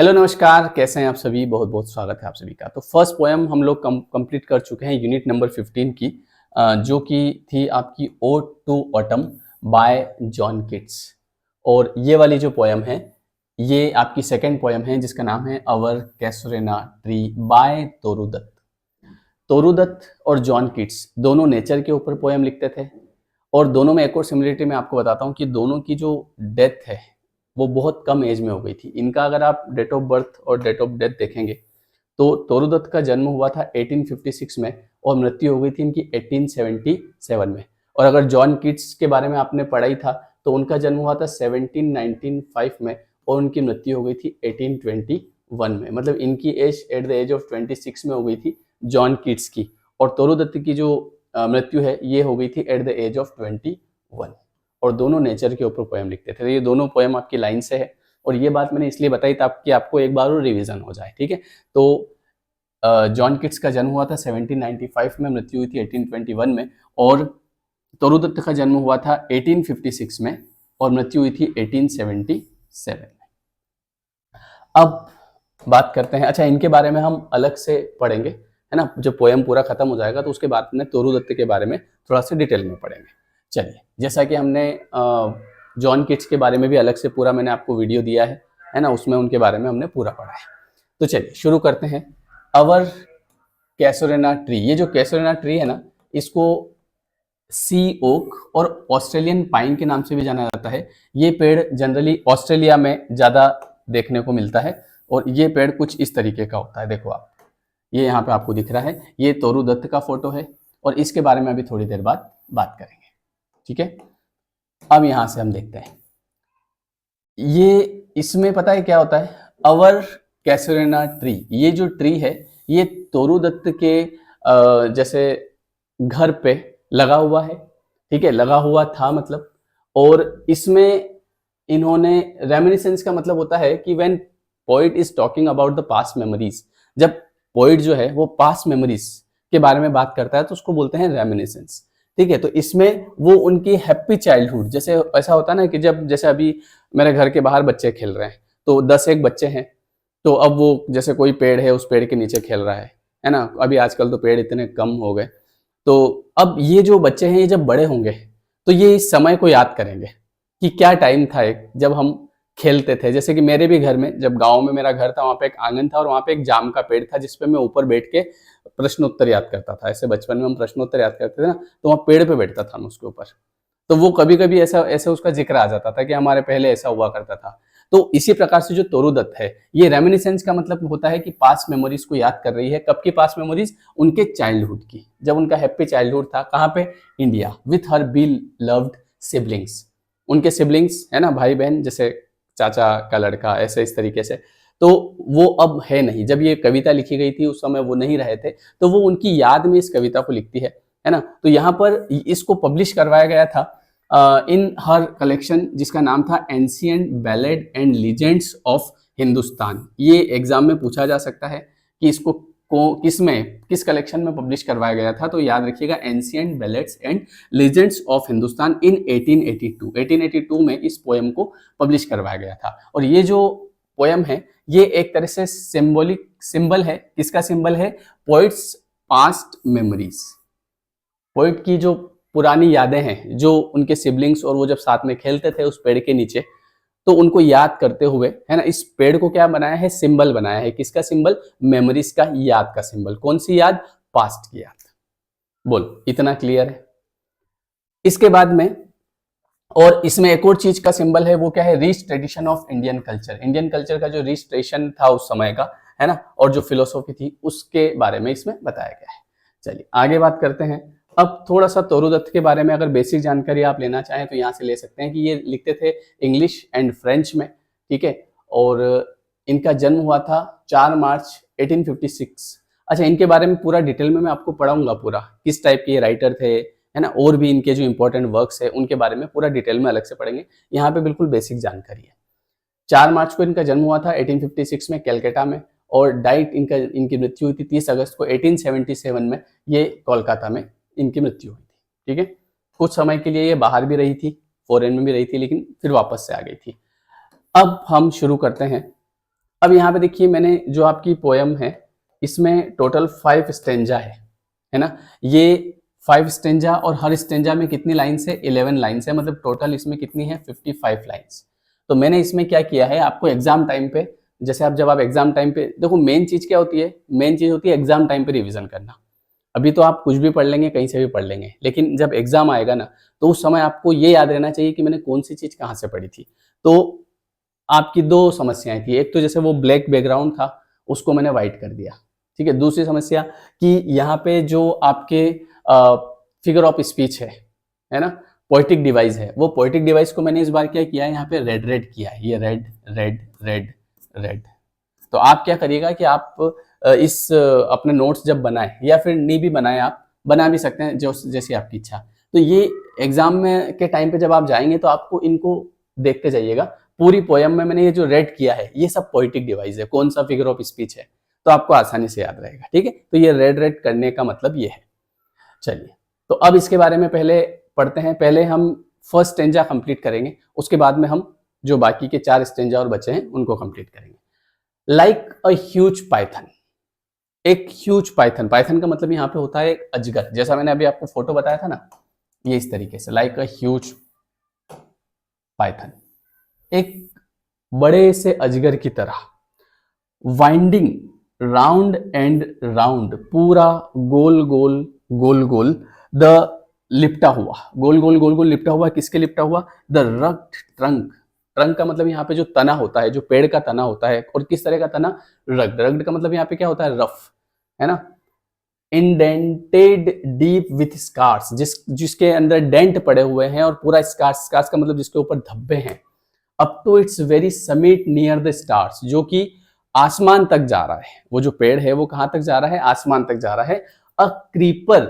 Hello नमस्कार, कैसे हैं आप सभी। बहुत बहुत स्वागत है आप सभी का। तो फर्स्ट पोएम हम लोग कंप्लीट कर चुके हैं यूनिट नंबर 15 की, जो कि थी आपकी ode to autumn by John Keats. और ये वाली जो पोएम है ये आपकी सेकंड पोएम है जिसका नाम है अवर कैसुरेना ट्री बाय तोरू दत्त। तोरू दत्त और जॉन किट्स दोनों नेचर के ऊपर पोएम लिखते थे। और दोनों में एक और सिमिलरिटी मैं आपको बताता हूँ कि दोनों की जो डेथ है वो बहुत कम एज में हो गई थी। इनका अगर आप डेट ऑफ बर्थ और डेट ऑफ डेथ देखेंगे तो तोरू दत्त का जन्म हुआ था 1856 में और मृत्यु हो गई थी इनकी 1877 में। और अगर जॉन किट्स के बारे में आपने पढ़ा ही था तो उनका जन्म हुआ था 1795 में और उनकी मृत्यु हो गई थी 1821 में। मतलब इनकी age at the age of 26 में हो गई थी जॉन किट्स की, और तोरू दत्त की जो मृत्यु है ये हो गई थी एट द एज ऑफ 21। और दोनों नेचर के ऊपर पोएम लिखते थे। ये दोनों पोएम आपकी लाइन से है और ये बात मैंने इसलिए बताई ताकि आपको एक बार और रिवीजन हो जाए, ठीक है। तो जॉन किट्स का जन्म हुआ था 1795 में, मृत्यु हुई थी 1821 में। और तोरू दत्त का जन्म हुआ था 1856 में और मृत्यु हुई थी 1877 में। अब बात करते हैं, अच्छा इनके बारे में हम अलग से पढ़ेंगे, है ना। जब पोएम पूरा खत्म हो जाएगा तो उसके बाद में तोरू दत्त के बारे में थोड़ा सा डिटेल में पढ़ेंगे। चलिए, जैसा कि हमने जॉन किट्स के बारे में भी अलग से पूरा मैंने आपको वीडियो दिया है ना, उसमें उनके बारे में हमने पूरा पढ़ा है। तो चलिए शुरू करते हैं। अवर कैसुरेना ट्री, ये जो कैसुरेना ट्री है ना, इसको सी ओक और ऑस्ट्रेलियन पाइन के नाम से भी जाना जाता है। ये पेड़ जनरली ऑस्ट्रेलिया में ज़्यादा देखने को मिलता है और ये पेड़ कुछ इस तरीके का होता है। देखो आप, ये यहाँ पे आपको दिख रहा है, ये तोरू दत्त का फोटो है और इसके बारे में अभी थोड़ी देर बाद बात करेंगे, ठीक है। अब यहाँ से हम देखते हैं, ये इसमें पता है क्या होता है, अवर कैसुरेना ट्री। ये जो ट्री है ये तोरू दत्त के जैसे घर पे लगा हुआ है, ठीक है, लगा हुआ था मतलब। और इसमें इन्होंने रेमिनिसेंस का मतलब होता है कि when poet is talking about the past memories, जब पोइट जो है वो पास्ट मेमोरीज के बारे में बात करता है तो उसको बोलते हैं रेमिनिसेंस, ठीक है। तो इसमें वो उनकी हैप्पी चाइल्डहुड, जैसे ऐसा होता है ना कि जब जैसे अभी मेरे घर के बाहर बच्चे खेल रहे हैं तो 10 एक बच्चे हैं, तो अब वो जैसे कोई पेड़ है उस पेड़ के नीचे खेल रहा है ना। अभी आजकल तो पेड़ इतने कम हो गए, तो अब ये जो बच्चे हैं ये जब बड़े होंगे तो ये इस समय को याद करेंगे कि क्या टाइम था एक जब हम खेलते थे। जैसे कि मेरे भी घर में, जब गांव में मेरा घर था वहां पे एक आंगन था और वहां पे एक जाम का पेड़ था जिसपे मैं ऊपर बैठ के प्रश्नोत्तर याद करता था। ऐसे बचपन में हम प्रश्नोत्तर याद करते थे ना, तो वहाँ पेड़ पे बैठता था मैं उसके ऊपर। तो वो कभी कभी ऐसा ऐसे उसका जिक्र आ जाता था कि हमारे पहले ऐसा हुआ करता था। तो इसी प्रकार से जो तोरू दत्त है, ये रेमिनिसेंस का मतलब होता है कि पास्ट मेमोरीज को याद कर रही है। कब की पास्ट मेमोरीज? उनके चाइल्डहुड की, जब उनका हैप्पी चाइल्डहुड था। कहाँ पे? India, with her be loved siblings. उनके सिबलिंग्स है ना, भाई बहन, जैसे चाचा का लड़का, ऐसे इस तरीके से। तो वो अब है नहीं। जब ये कविता लिखी गई थी उस समय वो नहीं रहे थे, तो वो उनकी याद में इस कविता को लिखती है ना। तो यहाँ पर इसको पब्लिश करवाया गया था इन हर कलेक्शन जिसका नाम था ancient ballad and legends of Hindustan. ये एग्जाम में पूछा जा सकता है कि इसको किस कलेक्शन में पब्लिश करवाया गया था। तो याद रखिएगा, ancient ballads and legends of Hindustan in 1882 में इस पोएम को पब्लिश करवाया गया था। और ये जो पोएम है ये एक तरह से सिंबल है। किसका सिंबल है? Poets past memories. पोइट की जो पुरानी यादें हैं, जो उनके सिबलिंग्स और वो जब साथ में खेलते थे उस पेड़ के नीचे, तो उनको याद करते हुए, है ना, इस पेड़ को क्या बनाया है? सिंबल बनाया है। किसका सिंबल? मेमोरीज का, याद का सिंबल। कौन सी याद? पास्ट की याद। बोल, इतना क्लियर है? इसके बाद में और इसमें एक और चीज का सिंबल है, वो क्या है? Rich tradition of Indian culture. Indian culture का जो रिच ट्रेडिशन था उस समय का, है ना, और जो फिलोसॉफी थी उसके बारे में इसमें बताया गया है। चलिए आगे बात करते हैं। अब थोड़ा सा तोरू दत्त के बारे में अगर बेसिक जानकारी आप लेना चाहें तो यहाँ से ले सकते हैं कि ये लिखते थे इंग्लिश एंड फ्रेंच में, ठीक है। और इनका जन्म हुआ था 4 मार्च 1856। अच्छा, इनके बारे में पूरा डिटेल में मैं आपको पढ़ाऊंगा, पूरा किस टाइप के ये राइटर थे, है ना, और भी इनके जो इंपॉर्टेंट वर्क्स है उनके बारे में पूरा डिटेल में अलग से पढ़ेंगे। यहाँ पे बिल्कुल बेसिक जानकारी है। 4 मार्च को इनका जन्म हुआ था 1856 में कैलकाटा में, और डाइट इनकी मृत्यु हुई थी 30 अगस्त को 1877 में। ये कोलकाता में इनकी मृत्यु हुई थी, ठीक है। कुछ समय के लिए ये बाहर भी रही थी, फॉरेन में भी रही थी, लेकिन फिर वापस से आ गई थी। अब हम शुरू करते हैं अब यहाँ पे देखिए मैंने जो आपकी पोयम है इसमें टोटल 5 स्टेंजा है ना। ये 5 स्टेंजा और हर स्टेंजा में कितनी लाइन्स है, 11 लाइन्स है, मतलब टोटल इसमें कितनी है 55 लाइन्स। तो मैंने इसमें क्या किया है, आपको एग्जाम टाइम पे, जैसे आप जब आप एग्जाम टाइम पे देखो, मेन चीज क्या होती है, मेन चीज होती है एग्जाम टाइम पे रिवीजन करना। अभी तो आप कुछ भी पढ़ लेंगे, कहीं से भी पढ़ लेंगे, लेकिन जब एग्जाम आएगा ना तो उस समय आपको ये याद रहना चाहिए कि मैंने कौन सी चीज कहाँ से पढ़ी थी। तो आपकी दो समस्याएं थी, एक तो जैसे वो ब्लैक बैकग्राउंड था उसको मैंने व्हाइट कर दिया, ठीक है। दूसरी समस्या कि यहाँ पे जो आपके फिगर ऑफ स्पीच है ना, पोएटिक डिवाइस है, वो पोएटिक डिवाइस को मैंने इस बार क्या किया है, यहाँ पे रेड रेड किया है, ये रेड रेड रेड रेड। तो आप क्या करिएगा कि आप इस अपने नोट्स जब बनाए या फिर नहीं भी बनाए, आप बना भी सकते हैं जो जैसी आपकी इच्छा। तो ये एग्जाम में के टाइम पे जब आप जाएंगे तो आपको इनको देखते जाइएगा। पूरी पोयम में मैंने ये जो रेड किया है ये सब पोएटिक डिवाइस है, कौन सा फिगर ऑफ स्पीच है, तो आपको आसानी से याद रहेगा, ठीक है। तो ये रेड रेड करने का मतलब ये है। चलिए, तो अब इसके बारे में पहले पढ़ते हैं। पहले हम फर्स्ट स्टेंजा कंप्लीट करेंगे, उसके बाद में हम जो बाकी के 4 स्टेंजा और बचे हैं उनको कंप्लीट करेंगे। लाइक अ ह्यूज पाइथन, एक ह्यूज पाइथन, पाइथन का मतलब यहाँ पे होता है एक अजगर, जैसा मैंने अभी आपको फोटो बताया था ना, ये इस तरीके से लाइक अ ह्यूज पाइथन, एक बड़े से अजगर की तरह, वाइंडिंग राउंड एंड राउंड, पूरा गोल गोल गोल गोल, द लिपटा हुआ, गोल गोल गोल गोल लिपटा हुआ, किसके लिपटा हुआ, द रग्ड ट्रंक, ट्रंक का मतलब यहाँ पे जो तना होता है, जो पेड़ का तना होता है, और किस तरह का तना, रग्ड, रग्ड का मतलब यहाँ पे क्या होता है, रफ, है ना। इंडेंटेड डीप विथ स्कार्स, जिसके अंदर डेंट पड़े हुए हैं और पूरा स्कार्स, स्कार्स का मतलब जिसके ऊपर धब्बे हैं, up to its very summit near the stars, जो कि आसमान तक जा रहा है, वो जो पेड़ है वो कहां तक जा रहा है, आसमान तक जा रहा है। A creeper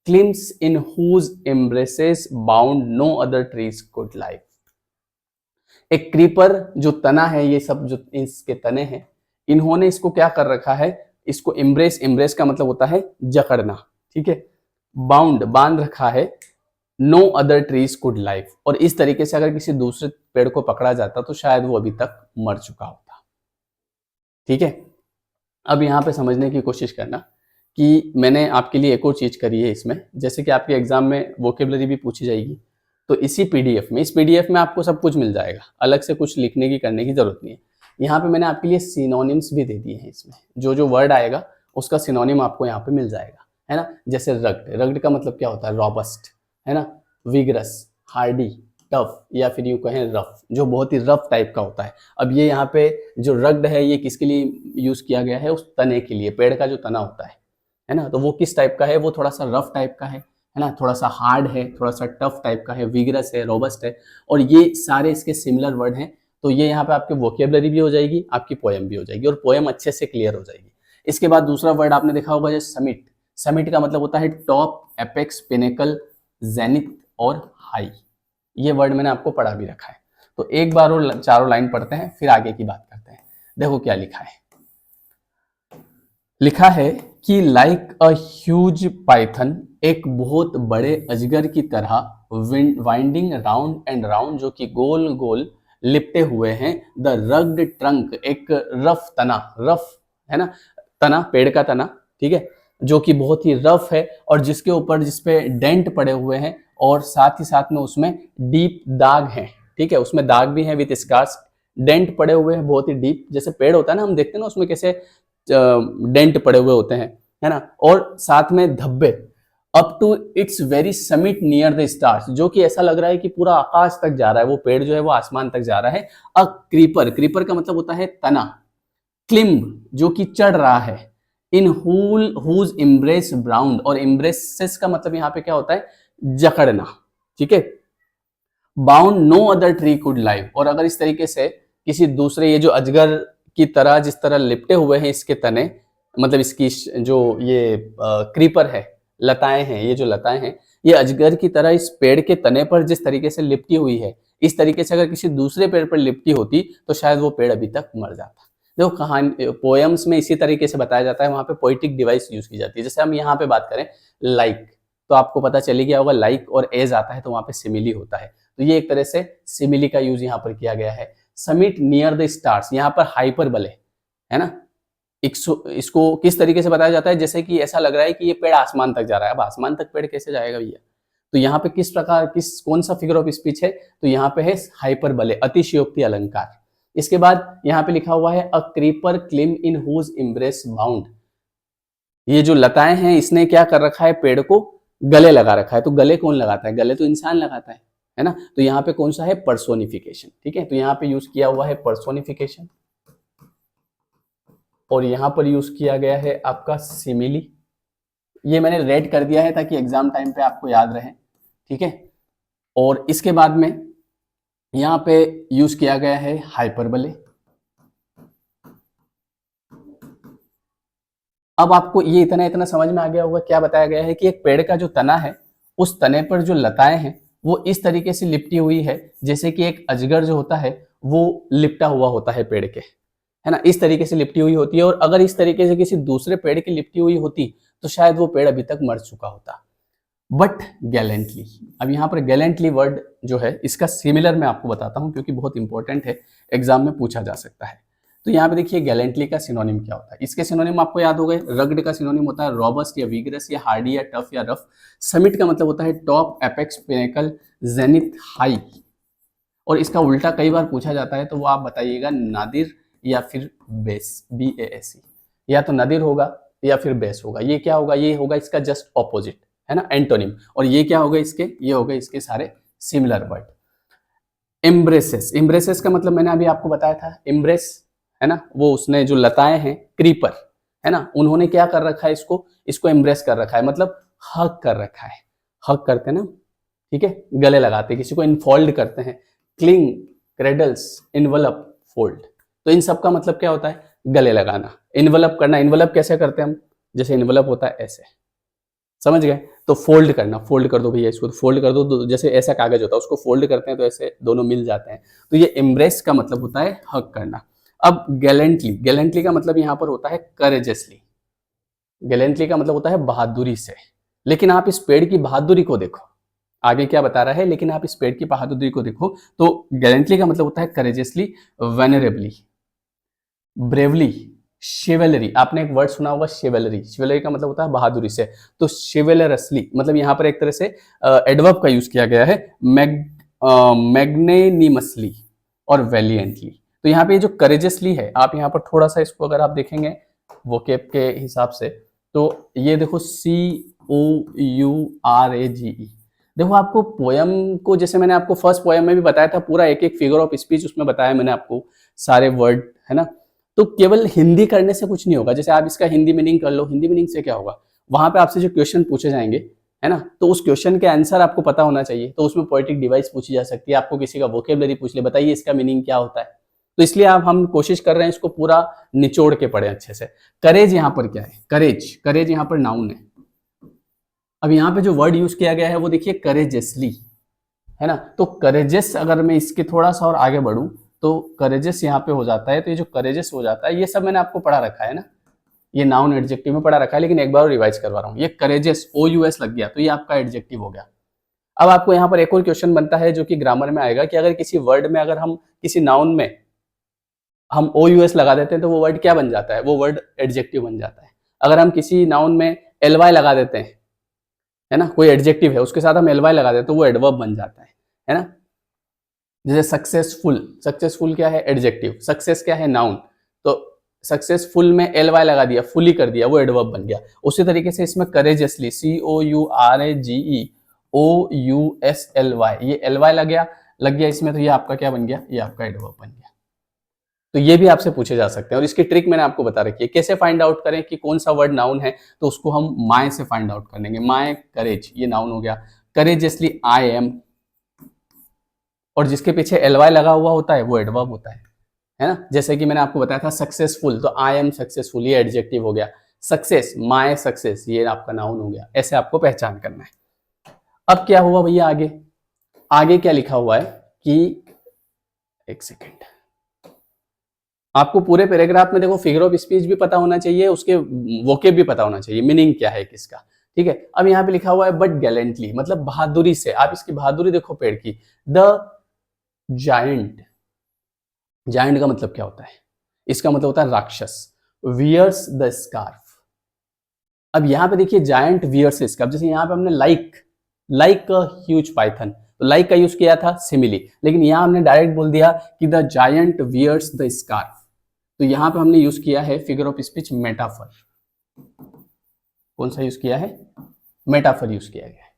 climbs in whose embraces bound no other trees could live, एक क्रीपर जो तना है, ये सब जो इसके तने हैं, इन्होंने इसको क्या कर रखा है, इसको एम्ब्रेस, एम्ब्रेस का मतलब होता है जकड़ना, ठीक है, बाउंड बांध रखा है, no other trees could live, और इस तरीके से अगर किसी दूसरे पेड़ को पकड़ा जाता तो शायद वो अभी तक मर चुका होता, ठीक है। अब यहाँ पे समझने की कोशिश करना कि मैंने आपके लिए एक और चीज करी है इसमें, जैसे कि आपके एग्जाम में वोकेबलरी भी पूछी जाएगी, तो इसी पीडीएफ में, इस पीडीएफ में आपको सब कुछ मिल जाएगा, अलग से कुछ लिखने की करने की जरूरत नहीं है। यहाँ पे मैंने आपके लिए सिनोनिम्स भी दे दिए हैं, इसमें जो जो वर्ड आएगा उसका सिनोनिम आपको यहाँ पे मिल जाएगा, है ना। जैसे रग्ड, रग्ड का मतलब क्या होता है, रॉबस्ट, है ना, विगरस, हार्डी, टफ, या फिर यूं कहें रफ, जो बहुत ही रफ टाइप का होता है। अब ये यहाँ पे जो रग्ड है ये किसके लिए यूज किया गया है, उस तने के लिए, पेड़ का जो तना होता है ना, तो वो किस टाइप का है, वो थोड़ा सा रफ टाइप का है ना, थोड़ा सा हार्ड है, थोड़ा सा टफ टाइप का है, विगरस है, रोबस्ट है, और ये सारे इसके सिमिलर वर्ड हैं। तो ये यहाँ पे आपकी वोकेबलरी भी हो जाएगी, आपकी पोएम भी हो जाएगी, और पोएम अच्छे से क्लियर हो जाएगी। इसके बाद दूसरा वर्ड आपने देखा होगा जैसे समिट, समिट का मतलब होता है टॉप, एपेक्स, पिनेकल, जेनिथ और हाई, ये वर्ड मैंने आपको पढ़ा भी रखा है। तो एक बार और चारों लाइन पढ़ते हैं, फिर आगे की बात करते हैं। देखो क्या लिखा है, लिखा है कि लाइक अ ह्यूज पाइथन, एक बहुत बड़े अजगर की तरह, वाइंडिंग राउंड एंड राउंड, जो कि गोल गोल लिपटे हुए हैं, द रग्ड ट्रंक, एक रफ तना, रफ है ना, तना, पेड़ का तना, ठीक है, जो कि बहुत ही रफ है, और जिसके ऊपर, जिसपे डेंट पड़े हुए हैं, और साथ ही साथ में उसमें डीप दाग हैं, ठीक है, उसमें दाग भी हैं विथ स्कार्स, डेंट पड़े हुए हैं बहुत ही डीप, जैसे पेड़ होता है ना, हम देखते हैं ना उसमें कैसे डेंट पड़े हुए होते हैं, है ना, और साथ में धब्बे, up to its very summit near the stars, जो कि ऐसा लग रहा है कि पूरा आकाश तक जा रहा है, वो पेड़ जो है वो आसमान तक जा रहा है। अ क्रीपर, क्रीपर का मतलब होता है तना, क्लिम्ब, जो कि चढ़ रहा है, इन हुज एम्ब्रेस ब्राउन, और एम्ब्रेसेस का मतलब यहाँ पे क्या होता है, जकड़ना, ठीक है, bound no other tree could live, और अगर इस तरीके से किसी दूसरे, ये जो अजगर की तरह जिस तरह लिपटे हुए हैं इसके तने, मतलब इसकी जो ये क्रीपर है, लताएं हैं, ये जो लताएं हैं, ये अजगर की तरह इस पेड़ के तने पर जिस तरीके से लिपटी हुई है, इस तरीके से अगर किसी दूसरे पेड़ पर लिपटी होती तो शायद वो पेड़ अभी तक मर जाता। देखो कहानी, पोएम्स में इसी तरीके से बताया जाता है, वहां पे पोइटिक डिवाइस यूज की जाती है। जैसे हम यहाँ पे बात करें लाइक, तो आपको पता चली गया होगा, लाइक और एज आता है तो वहां पे सिमिली होता है, तो ये एक तरह से सिमिली का यूज यहाँ पर किया गया है। समिट नियर द स्टार्स, यहाँ पर हाइपरबले है ना। इसको किस तरीके से बताया जाता है, जैसे कि ऐसा लग रहा है कि ये पेड़ आसमान तक जा रहा है। अब आसमान तक पेड़ कैसे जाएगा भैया? तो यहाँ पे कौन सा फिगर ऑफ स्पीच है? तो यहाँ पे है हाइपरबले, अतिशयोक्ति अलंकार। इसके बाद यहाँ पे लिखा हुआ है a creeper climb in whose embrace bound. ये जो लताएं हैं, इसने क्या कर रखा है? पेड़ को गले लगा रखा है। तो गले कौन लगाता है? गले तो इंसान लगाता है ना। तो यहाँ पे कौन सा है? पर्सोनिफिकेशन। ठीक है, तो यहाँ पे यूज किया हुआ है पर्सोनिफिकेशन, और यहाँ पर यूज किया गया है आपका सिमिली। ये मैंने रेड कर दिया है ताकि एग्जाम टाइम पे आपको याद रहे। ठीक है, और इसके बाद में यहाँ पे यूज किया गया है हाइपरबले। अब आपको ये इतना समझ में आ गया होगा क्या बताया गया है कि एक पेड़ का जो तना है, उस तने पर जो लताएं हैं वो इस तरीके से लिपटी हुई है जैसे कि एक अजगर जो होता है वो लिपटा हुआ होता है पेड़ के, है ना। इस तरीके से लिपटी हुई होती है, और अगर इस तरीके से किसी दूसरे पेड़ की लिपटी हुई होती तो शायद वो पेड़ अभी तक मर चुका होता। बट गैलेंटली, अब यहाँ पर गैलेंटली वर्ड जो है इसका सिमिलर मैं आपको बताता हूँ क्योंकि बहुत इंपॉर्टेंट है, एग्जाम में पूछा जा सकता है। तो यहाँ पे देखिए गैलेंटली का सिनोनिम क्या होता है। इसके सिनोनिम आपको याद हो गए। रग्ड का सिनोनिम होता है रॉबस्ट या विगरस या हार्डी या टफ या रफ। समिट का मतलब होता है top, apex, pinnacle, zenith, high. और इसका उल्टा कई बार पूछा जाता है, तो वो आप बताइएगा नादिर या फिर बेस, BASE। या तो नादिर होगा या फिर बेस होगा। ये क्या होगा? ये होगा इसका जस्ट ऑपोजिट, है ना, एंटोनिम। और ये क्या होगा इसके? ये होगा इसके सारे सिमिलर वर्ड। एम्ब्रेसेस, एम्ब्रेसेस का मतलब मैंने अभी आपको बताया था, एम्ब्रेस है ना, वो उसने जो लताएं हैं, क्रीपर है ना, उन्होंने क्या कर रखा है? इसको एम्ब्रेस कर रखा है, मतलब हग कर रखा है। हग करते हैं ना, ठीक है, गले लगाते हैं, किसी को इनफोल्ड करते हैं। Cling, cradles, envelope, fold. तो इन सब का मतलब क्या होता है? गले लगाना, इनवलप करना। इनवलप कैसे करते हैं हम? जैसे इनवलप होता है ऐसे, समझ गए? तो फोल्ड करना, फोल्ड कर दो भैया इसको, फोल्ड कर दो। तो जैसे ऐसा कागज होता है उसको फोल्ड करते हैं तो ऐसे दोनों मिल जाते हैं। तो ये एम्ब्रेस का मतलब होता है हग करना। अब गैलेंटली, गैलेंटली का मतलब यहाँ पर होता है करेजसली। गैलेंटली का मतलब होता है बहादुरी से। लेकिन आप इस पेड़ की बहादुरी को देखो, आगे क्या बता रहा है, लेकिन आप इस पेड़ की बहादुरी को देखो। तो गैलेंटली का मतलब होता है करेजसली, वेनरेबली, ब्रेवली, शिवेलरी। आपने एक वर्ड सुना होगा शिवेलरी। शिवेलरी का मतलब होता है बहादुरी से। तो शिवेलरसली मतलब यहाँ पर एक तरह से एडवर्ब का यूज किया गया है, मैग्नेनिमसली और वैलिएंटली। तो यहाँ पे ये जो करेजसली है, आप यहाँ पर थोड़ा सा इसको अगर आप देखेंगे वोकेब के हिसाब से, तो ये देखो COURAGE। देखो आपको पोयम को, जैसे मैंने आपको फर्स्ट पोयम में भी बताया था, पूरा एक एक फिगर ऑफ स्पीच उसमें बताया मैंने आपको, सारे वर्ड, है ना। तो केवल हिंदी करने से कुछ नहीं होगा। जैसे आप इसका हिंदी मीनिंग कर लो, हिंदी मीनिंग से क्या होगा? वहां पे आपसे जो क्वेश्चन पूछे जाएंगे, है ना, तो उस क्वेश्चन के आंसर आपको पता होना चाहिए। तो उसमें पोएटिक डिवाइस पूछी जा सकती है, आपको किसी का वोकेबलरी पूछ ले, बताइए इसका मीनिंग क्या होता है। तो इसलिए हम कोशिश कर रहे हैं इसको पूरा निचोड़ के पढ़े अच्छे से। करेज यहाँ पर क्या है? करेज, करेज यहाँ पर नाउन है। अब यहाँ पे जो वर्ड यूज किया गया है वो देखिए करेजसली, है ना। तो करेजस, अगर मैं इसके थोड़ा सा और आगे बढ़ूं तो करेजस यहाँ पे हो जाता है। तो ये जो करेजस हो जाता है, ये सब मैंने आपको पढ़ा रखा है ना, ये नाउन एडजेक्टिव में पढ़ा रखा है, लेकिन एक बार रिवाइज करवा रहा हूँ। ये करेजस, OUS लग गया तो ये आपका एडजेक्टिव हो गया। अब आपको यहाँ पर एक और क्वेश्चन बनता है जो कि ग्रामर में आएगा कि अगर किसी वर्ड में, अगर हम किसी नाउन में हम OUS लगा देते हैं तो वो वर्ड क्या बन जाता है? वो वर्ड एडजेक्टिव बन जाता है। अगर हम किसी नाउन में LY लगा देते हैं, है ना, कोई एडजेक्टिव है उसके साथ हम LY लगा देते हैं तो वो एडवर्ब बन जाता है ना। जैसे सक्सेसफुल, सक्सेसफुल क्या है? एडजेक्टिव। सक्सेस क्या है? नाउन। तो सक्सेसफुल में LY लगा दिया, फुली कर दिया, वो एडवर्ब बन गया। उसी तरीके से इसमें करेजसली, COURAGEOUSLY, ये LY लग गया इसमें, तो ये आपका क्या बन गया? ये आपका एडवर्ब बन गया। तो ये भी आपसे पूछे जा सकते हैं, और इसकी ट्रिक मैंने आपको बता रखी है। कैसे फाइंड आउट करें कि कौन सा वर्ड नाउन है? तो उसको हम माय से फाइंड आउट कर लेंगे। माय करेज, ये नाउन हो गया। करेजसली, आई एम, और जिसके पीछे LY लगा हुआ होता है वो एडवर्ब होता है ना। जैसे कि मैंने आपको बताया था सक्सेसफुल, तो आई एम सक्सेसफुल, ये एडजेक्टिव हो गया। सक्सेस, माय सक्सेस, ये आपका नाउन हो गया। ऐसे आपको पहचान करना है। अब क्या हुआ भैया आगे? आगे क्या लिखा हुआ है कि, एक सेकेंड, आपको पूरे पैराग्राफ में देखो फिगर ऑफ स्पीच भी पता होना चाहिए, उसके वोकेब भी पता होना चाहिए, मीनिंग क्या है किसका, ठीक है। अब यहाँ पे लिखा हुआ है बट गैलेंटली, मतलब बहादुरी से। आप इसकी बहादुरी देखो पेड़ की। द जायंट जायंट का मतलब क्या होता है? इसका मतलब होता है राक्षस, वियर्स द स्कार्फ। अब यहाँ पे देखिए जायंट वियर्स स्कार्फ, जैसे यहाँ पे हमने लाइक अ ह्यूज पाइथन, तो लाइक का यूज किया था सिमिली, लेकिन यहाँ हमने डायरेक्ट बोल दिया कि the giant wears the scarf, तो यहाँ पे हमने यूज किया है फिगर ऑफ स्पीच मेटाफर। कौन सा यूज किया है? मेटाफर यूज किया गया है,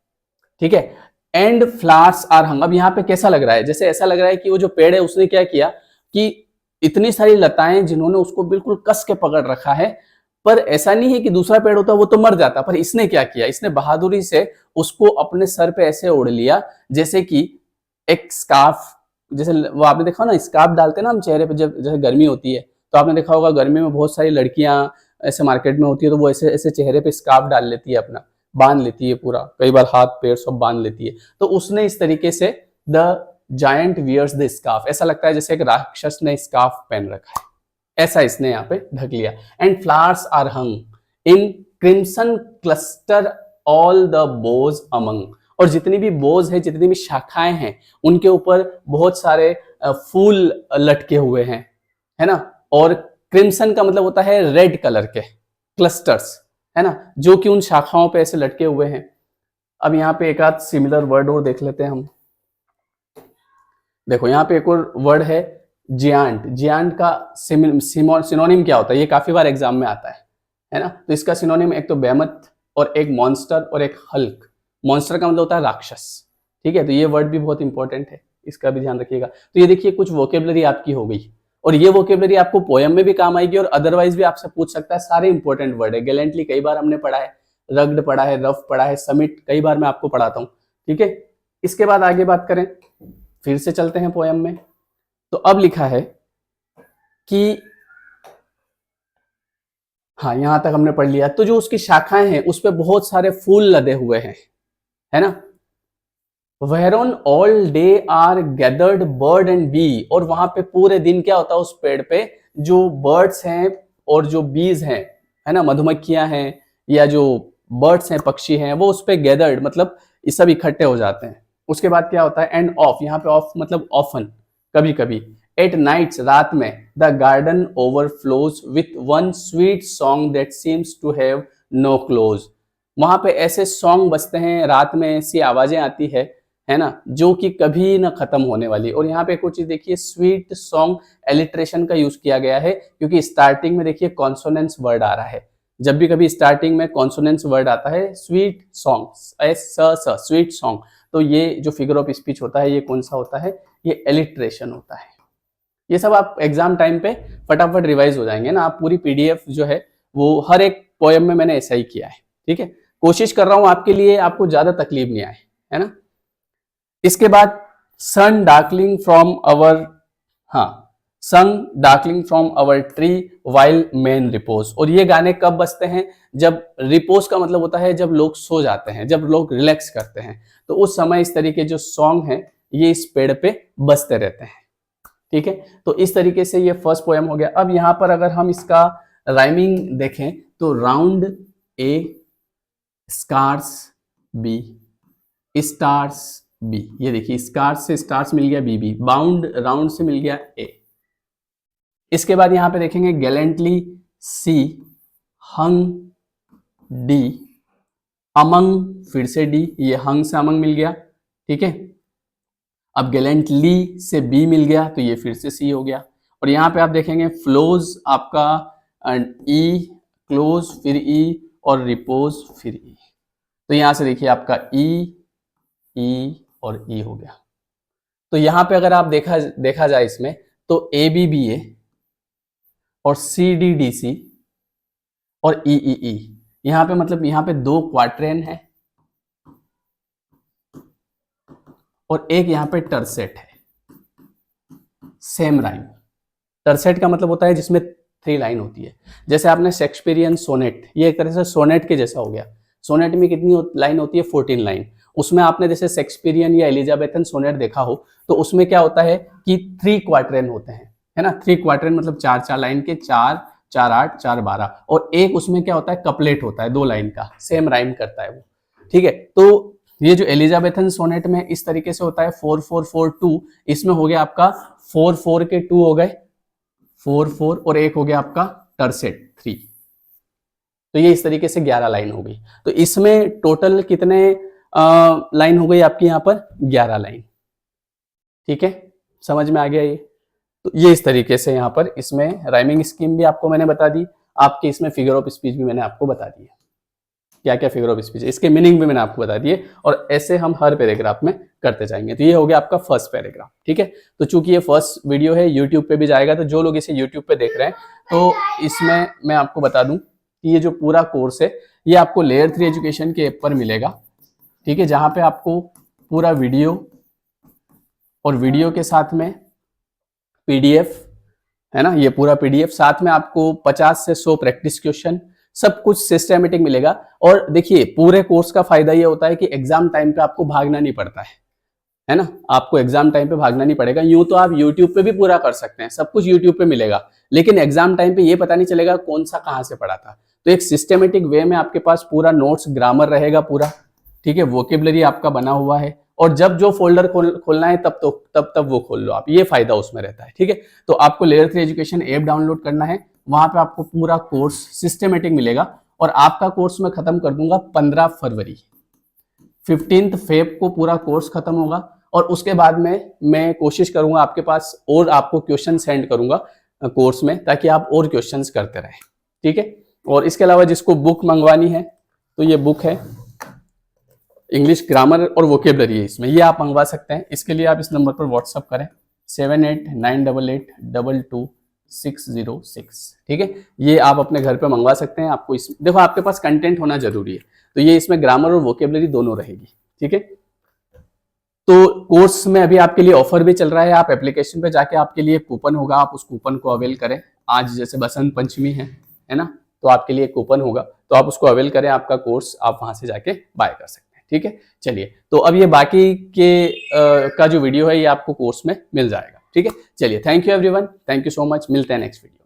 ठीक है। एंड फ्लावर्स आर हंग, अब यहाँ पे कैसा लग रहा है? जैसे ऐसा लग रहा है कि वो जो पेड़ है उसने क्या किया कि इतनी सारी लताएं जिन्होंने उसको बिल्कुल कस के पकड़ रखा है, पर ऐसा नहीं है कि दूसरा पेड़ होता वो तो मर जाता, पर इसने क्या किया, इसने बहादुरी से उसको अपने सर पे ऐसे ओढ़ लिया जैसे कि एक स्कार्फ, जैसे वो आपने देखा ना स्कार्फ डालते हैं ना हम चेहरे पे जब जैसे गर्मी होती है, तो आपने देखा होगा गर्मी में बहुत सारी लड़कियां ऐसे मार्केट में होती है तो वो ऐसे ऐसे चेहरे पे स्कार्फ डाल लेती है, अपना बांध लेती है पूरा, कई बार हाथ पैर सब बांध लेती है, तो उसने इस तरीके से the giant wears the scarf, ऐसा लगता है जैसे एक राक्षस ने स्कार्फ पहन रखा है, ऐसा इसने यहाँ पे ढक लिया। And flowers are hung in crimson cluster all the boughs among, और जितनी भी बोज है, जितनी भी शाखाएं हैं, उनके ऊपर बहुत सारे फूल लटके हुए हैं, है ना। और क्रिम्सन का मतलब होता है रेड कलर के, क्लस्टर्स, है ना, जो कि उन शाखाओं पे ऐसे लटके हुए हैं। अब यहाँ पे एक आध सिमिलर वर्ड और देख लेते हैं हम। देखो यहाँ पे एक और वर्ड है जियांट। जियांट का सिनोनिम क्या होता है? ये काफी बार एग्जाम में आता है ना। तो इसका सिनोनिम एक तो बेमथ और एक मॉन्स्टर और एक हल्क। मॉन्स्टर का मतलब होता है राक्षस, ठीक है, तो ये वर्ड भी बहुत इंपॉर्टेंट है, इसका भी ध्यान रखिएगा। तो ये देखिए कुछ वोकेबलरी आपकी हो गई, और ये वोकेबलरी आपको पोयम में भी काम आएगी और अदरवाइज भी आपसे पूछ सकता है। सारे इंपॉर्टेंट वर्ड है। गैलेंटली कई बार हमने पढ़ा है, रग्ड पढ़ा है, रफ पढ़ा है, समिट कई बार मैं आपको पढ़ाता हूँ, ठीक है। इसके बाद आगे बात करें, फिर से चलते हैं पोयम में। तो अब लिखा है कि हाँ यहां तक हमने पढ़ लिया, तो जो उसकी शाखाएं हैं उस पे बहुत सारे फूल लदे हुए हैं, है ना। Whereon all day are gathered bird and bee, और वहां पे पूरे दिन क्या होता है उस पेड़ पे जो बर्ड्स हैं और जो बीज हैं, है ना, मधुमक्खियां हैं या जो बर्ड्स हैं, पक्षी हैं, वो उस पे गैदर्ड मतलब ये सब इकट्ठे हो जाते हैं। उसके बाद क्या होता है एंड ऑफ, यहाँ पे ऑफ मतलब ऑफन, कभी कभी, एट नाइट्स रात में, the garden overflows with one sweet song that seems to have no close. वहां पे ऐसे सॉन्ग बजते हैं रात में, ऐसी आवाजें आती है ना, जो कि कभी ना खत्म होने वाली। और यहाँ पे एक और चीज देखिए, स्वीट सॉन्ग एलिट्रेशन का यूज किया गया है, क्योंकि स्टार्टिंग में देखिए कॉन्सोनेंस वर्ड आ रहा है। जब भी कभी स्टार्टिंग में कॉन्सोनेंस वर्ड आता है, स्वीट सॉन्ग, स्वीट सॉन्ग, तो ये जो फिगर ऑफ स्पीच होता है ये कौन सा होता है? ये एलिट्रेशन होता है। ये सब आप एग्जाम टाइम पे फटाफट रिवाइज हो जाएंगे ना। आप पूरी पीडीएफ जो है वो हर एक पोएम में मैंने ऐसा ही किया है, ठीक है। कोशिश कर रहा हूं आपके लिए आपको ज्यादा तकलीफ नहीं आए, है ना। इसके बाद sun darkling from our, sun darkling from our tree while men repose. और ये गाने कब बजते हैं? जब रिपोज का मतलब होता है जब लोग सो जाते हैं, जब लोग रिलैक्स करते हैं, तो उस समय इस तरीके जो सॉन्ग है ये इस पेड़ पे बजते रहते हैं, ठीक है। तो इस तरीके से ये फर्स्ट पोएम हो गया। अब यहाँ पर अगर हम इसका राइमिंग देखें तो राउंड ए, स्टार्स बी, स्टार्स बी, ये देखिए स्टार्स से स्टार्स मिल गया, बी, बाउंड राउंड से मिल गया ए। इसके बाद यहां पे देखेंगे गैलेंटली सी, हंग डी, अमंग फिर से डी, ये हंग से अमंग मिल गया, ठीक है। अब गैलेंटली से बी मिल गया तो ये फिर से सी हो गया। और यहाँ पे आप देखेंगे फ्लोज आपका ई, क्लोज फिर ई और रिपोज फिर ई, तो यहां से देखिए आपका ई और ई हो गया। तो यहां पे अगर आप देखा जाए इसमें तो ए बी बी ए और सी डी डी सी और ई ई ई, यहां पे मतलब यहां पे 2 क्वार्टेन है और एक यहां पे टर्सेट है, सेम राइम। टर्सेट का मतलब होता है जिसमें 3 लाइन होती है। जैसे आपने शेक्सपियरियन सोनेट, ये एक तरह से सोनेट के जैसा हो गया। सोनेट में कितनी लाइन होती है? 14 लाइन। उसमें आपने जैसे शेक्सपियरियन या एलिजाबेथन सोनेट देखा हो तो उसमें क्या होता है कि 3 क्वार्टेन होते हैं, है ना। 3 क्वार्टेन मतलब 4 लाइन के, 4 4 8 4 12, और एक उसमें क्या होता है कपलेट होता है 2 लाइन का, सेम राइम करता है वो, ठीक है। तो ये जो एलिजाबेथन सोनेट में इस तरीके से होता है 4 4 4 2, इसमें हो गया आपका 4 4 के 2 हो गए, 4 4, और एक हो गया आपका टर्सेट 3। तो ये इस तरीके से 11 लाइन हो गई। तो इसमें टोटल कितने लाइन हो गई आपकी यहाँ पर? 11 लाइन। ठीक है, समझ में आ गया ये? तो ये इस तरीके से यहाँ पर इसमें राइमिंग स्कीम भी आपको मैंने बता दी, आपके इसमें फिगर ऑफ स्पीच भी मैंने आपको बता दी है, क्या क्या फिगर ऑफ स्पीच, इसके मीनिंग भी मैंने आपको बता दिए, और ऐसे हम हर पैराग्राफ में करते जाएंगे। तो ये हो गया आपका फर्स्ट पैराग्राफ। ठीक है, तो चूंकि ये फर्स्ट वीडियो है, यूट्यूब पे भी जाएगा, तो जो लोग इसे यूट्यूब पे देख रहे हैं, तो इसमें मैं आपको बता दूं कि ये जो पूरा कोर्स है ये आपको लेयर 3 एजुकेशन के ऐप पर मिलेगा। ठीक है, जहां पे आपको पूरा वीडियो और वीडियो के साथ में पीडीएफ है ना, ये पूरा पीडीएफ, साथ में आपको 50 से 100 प्रैक्टिस क्वेश्चन, सब कुछ सिस्टमेटिक मिलेगा। और देखिए पूरे कोर्स का फायदा ये होता है कि एग्जाम टाइम पे आपको भागना नहीं पड़ता है ना, आपको एग्जाम टाइम पे भागना नहीं पड़ेगा। यूं तो आप यूट्यूब पे भी पूरा कर सकते हैं, सब कुछ यूट्यूब पे मिलेगा, लेकिन एग्जाम टाइम पे ये पता नहीं चलेगा कौन सा कहां से पढ़ा था। तो एक सिस्टमेटिक वे में आपके पास पूरा नोट्स, ग्रामर रहेगा पूरा। ठीक है, वोकेबलरी आपका बना हुआ है, और जब जो फोल्डर खोलना है तब वो खोल लो आप, ये फायदा उसमें रहता है। ठीक है, तो आपको लेयर 3 एजुकेशन ऐप डाउनलोड करना है, वहां पे आपको पूरा कोर्स सिस्टमेटिक मिलेगा, और आपका कोर्स मैं खत्म कर दूंगा 15 फरवरी, 15 फेब को पूरा कोर्स खत्म होगा। और उसके बाद में मैं कोशिश करूंगा आपके पास और आपको क्वेश्चन सेंड करूंगा कोर्स में, ताकि आप और क्वेश्चंस करते रहें। ठीक है, और इसके अलावा जिसको बुक मंगवानी है, तो ये बुक है इंग्लिश ग्रामर और वोकेबलरी है इसमें, ये आप मंगवा सकते हैं। इसके लिए आप इस नंबर पर व्हाट्सअप करें 7898822606। ठीक है, ये आप अपने घर पे मंगवा सकते हैं। आपको इस देखो आपके पास कंटेंट होना जरूरी है, तो ये इसमें ग्रामर और वोकेबलरी दोनों रहेगी। ठीक है, तो कोर्स में अभी आपके लिए ऑफर भी चल रहा है, आप एप्लीकेशन पे जाके आपके लिए कूपन होगा, आप उस कूपन को अवेल करें। आज जैसे बसंत पंचमी है ना, तो आपके लिए कूपन होगा, तो आप उसको अवेल करें, आपका कोर्स आप वहां से जाके बाय कर सकते हैं। ठीक है, चलिए, तो अब ये बाकी के का जो वीडियो है ये आपको कोर्स में मिल जाएगा। ठीक है, चलिए, thank you everyone, thank you so much, मिलते हैं नेक्स्ट वीडियो।